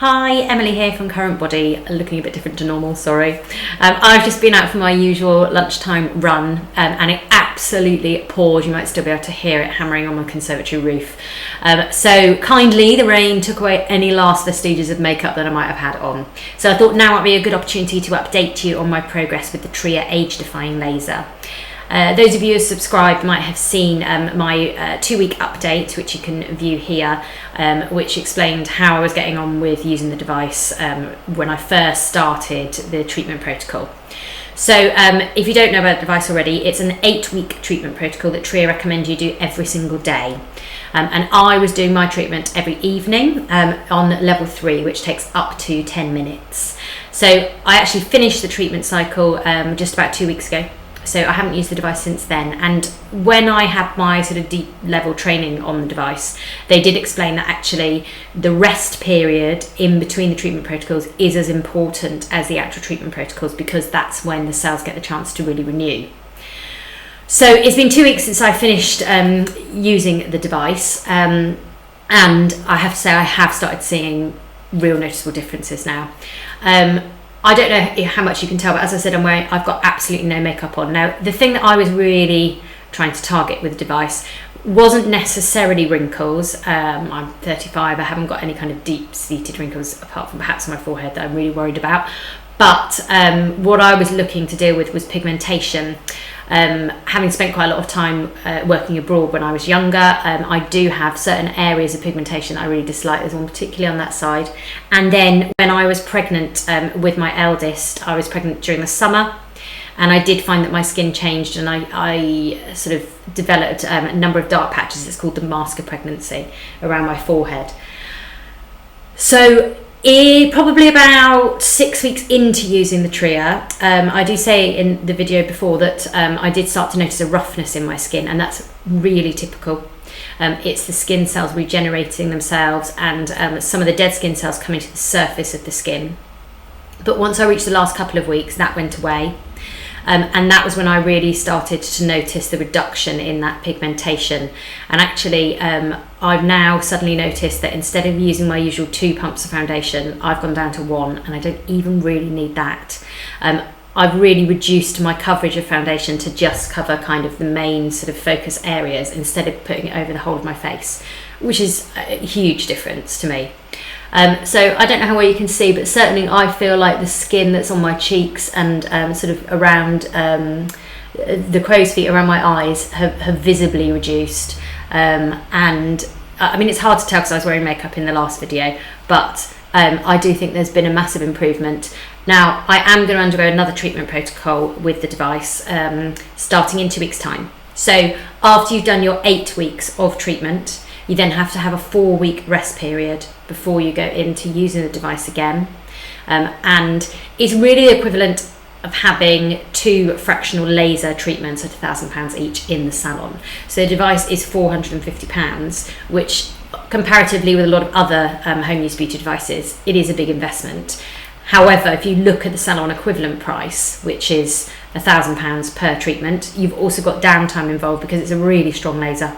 Hi, Emily here from CURRENTBODY, looking a bit different to normal, sorry. I've just been out for my usual lunchtime run and it absolutely poured. You might still be able to hear it hammering on my conservatory roof. So kindly, the rain took away any last vestiges of makeup that I might have had on. So I thought now might be a good opportunity to update you on my progress with the Tria Age Defying Laser. Those of you who subscribed might have seen my 2-week update, which you can view here, which explained how I was getting on with using the device when I first started the treatment protocol. So if you don't know about the device already, it's an 8-week treatment protocol that Tria recommend you do every single day. And I was doing my treatment every evening on level 3, which takes up to 10 minutes. So I actually finished the treatment cycle just about 2 weeks ago. So I haven't used the device since then. And when I had my sort of deep level training on the device, they did explain that actually the rest period in between the treatment protocols is as important as the actual treatment protocols, because that's when the cells get the chance to really renew. So it's been 2 weeks since I finished using the device. And I have to say I have started seeing real noticeable differences now. I don't know how much you can tell, but as I said, I've got absolutely no makeup on. Now, the thing that I was really trying to target with the device wasn't necessarily wrinkles. I'm 35, I haven't got any kind of deep-seated wrinkles apart from perhaps my forehead that I'm really worried about. But what I was looking to deal with was pigmentation. Having spent quite a lot of time working abroad when I was younger, I do have certain areas of pigmentation that I really dislike. There's one particularly on that side. And then when I was pregnant with my eldest, I was pregnant during the summer, and I did find that my skin changed, and I sort of developed a number of dark patches. It's called the mask of pregnancy around my forehead. So probably about 6 weeks into using the Tria, I do say in the video before that I did start to notice a roughness in my skin, and that's really typical. It's the skin cells regenerating themselves and some of the dead skin cells coming to the surface of the skin. But once I reached the last couple of weeks, that went away. And that was when I really started to notice the reduction in that pigmentation. And actually, I've now suddenly noticed that instead of using my usual 2 pumps of foundation, I've gone down to 1, and I don't even really need that. I've really reduced my coverage of foundation to just cover kind of the main sort of focus areas instead of putting it over the whole of my face, which is a huge difference to me. So I don't know how well you can see, but certainly I feel like the skin that's on my cheeks and sort of around the crow's feet around my eyes have visibly reduced. And I mean, it's hard to tell because I was wearing makeup in the last video, but I do think there's been a massive improvement. Now, I am going to undergo another treatment protocol with the device starting in 2 weeks' time. So after you've done your 8 weeks of treatment, you then have to have a 4-week rest period before you go into using the device again. And it's really the equivalent of having 2 fractional laser treatments at £1,000 each in the salon. So the device is £450, which comparatively with a lot of other home use beauty devices, it is a big investment. However, if you look at the salon equivalent price, which is £1,000 per treatment, you've also got downtime involved because it's a really strong laser.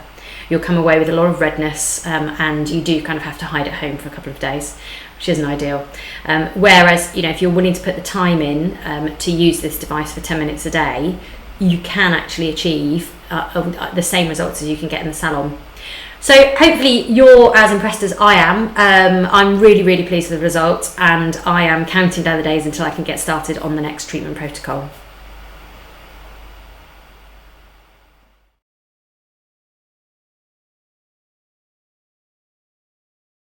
You'll come away with a lot of redness, and you do kind of have to hide at home for a couple of days, which isn't ideal. Whereas, you know, if you're willing to put the time in to use this device for 10 minutes a day, you can actually achieve the same results as you can get in the salon. So hopefully you're as impressed as I am. I'm really, really pleased with the results, and I am counting down the days until I can get started on the next treatment protocol.